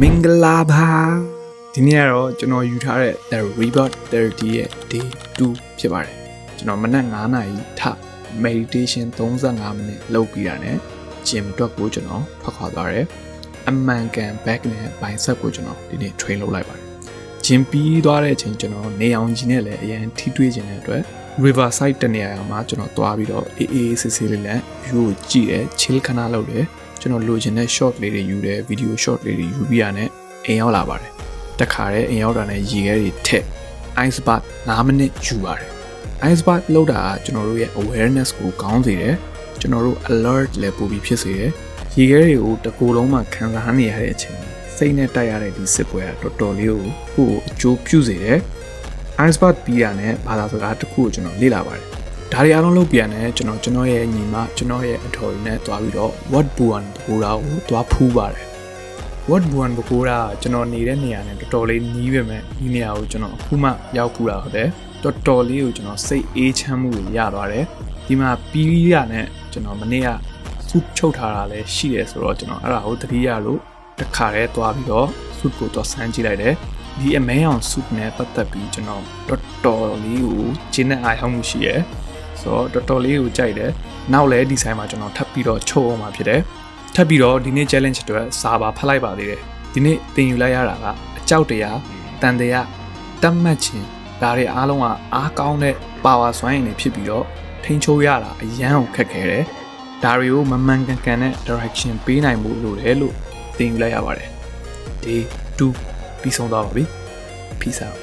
မင်္ဂလာပါဒီနေ့ကတော့ကျွန်တော်ယူထားတဲ့ The Rebirth 30ရဲ့ Day 2ဖြစ်ပါတယ်ကျွန်တော်မနက်9နာရီထ meditation 35မိနစ်လုပ်ပြီးတာ ਨੇ ဂျင်အတွက်ကိုကျွန်တော်ထွက်ခွာသွားတယ်အမှန်ကန် back နဲ့ bicep ကိုကျွန်တော်ဒီနေ့ train လုပ်လိုက်ပါတယ်ဂျင်ပြီးသွားတဲ့အချိန်ကျွန်တော်နေအောင်ကြီးနဲ့လည်းအရင်ထိတွေ့ခြင်းတဲ့အတွက် river side တနေရာမှာကျွန်တော်သွားပြီးတော့အေးအေးဆေးဆေးလေးနဲ့ view ကိုကြည့်တယ် chill ခဏလုပ်တယ်ကျွန်တော်လိုချင်တဲ့ short လေးတွေယူတယ် video short လေးတွေယူပြီးရတဲ့အိမ်ရောက်လာပါတယ်တခါတည်းအိမ်ရောက်တာနဲ့ရေခဲတွေထက် ice bath 9မိနစ်ယူပါတယ် ice bath လုပ်တာကကျွန်တော်တို့ရဲ့ awareness ကိုကောင်းစေတယ်ကျွန်တော်တို့ alert လည်းပိုပြီးဖြစ်စေတယ်ရေခဲတွေကိုတစ်ကိုယ်လုံးမှာခံစားနေရတဲ့အချိန်စိတ်နဲ့တိုက်ရတဲ့ဒီစစ်ပွဲကတော်တော်လေးကိုကိုယ့်ကိုအကျိုးပြုစေတယ် ice bath ပြီးရတဲ့ဘာသာစကားတစ်ခုကိုကျွန်တော်လေ့လာပါတယ်ဒါတွေအားလုံးလုပ်ပြန်တယ်ကျွန်တော်ရဲ့ညီမကျွန်တော်ရဲ့အထော်တွေနဲ့တွားပြီးတော့ what buan ဘူရာကိုတွားဖူးပါတယ် what buan ဘူရာကျွန်တော်နေတဲ့နေရာနဲ့တော်တော်လေးနီးပေမဲ့ဒီနေရာကိုကျွန်တော်အခုမှရောက်ဖူးတာဟုတ်တယ်တော်တော်လေးကိုကျွန်တော်စိတ်အေးချမ်းမှုတွေရသွားတယ်ဒီမှာပြီးရတဲ့ကျွန်တော်မနေ့ကဆုချုပ်ထားတာလည်းရှိတယ်ဆိုတော့ကျွန်တော်အဲ့ဒါကိုတတိယလို့တစ်ခါတည်းတွားပြီးတော့ဆုကိုတော့ဆန်းကြည့်လိုက်တယ်ဒီအမဲအောင်ဆုနဲ့ပတ်သက်ပြီးကျွန်တော်တော်တော်လေးကိုကျင်းတဲ့အားရောက်မှုရှိရယ်ဆိုတော့တော်တော်လေးကိုကြိုက်တယ်နောက်လည်းဒီဆိုင်မှာကျွန်တော်ထပ်ပြီးတော့ချုပ်အောင်မှာဖြစ်တယ်ထပ်ပြီးတော့ဒီနေ့ challenge အတွက်စာပါဖတ်လိုက်ပါသေးတယ်ဒီနေ့သင်ယူလိုက်ရတာကအကြောက်တရားတန်တရားတတ်မှတ်ခြင်းဒါတွေအားလုံးကအားကောင်းတဲ့ power စွမ်းရည်တွေဖြစ်ပြီးတော့ထိန်းချုပ်ရတာအရန်ကိုခက်ခဲတယ်ဒါတွေကိုမမှန်ကန်ကန်တဲ့ direction ပေးနိုင်မှုလိုတယ်လို့သင်ယူလိုက်ရပါတယ် Day 2ပြီးဆုံးသွားပါပြီ Peace out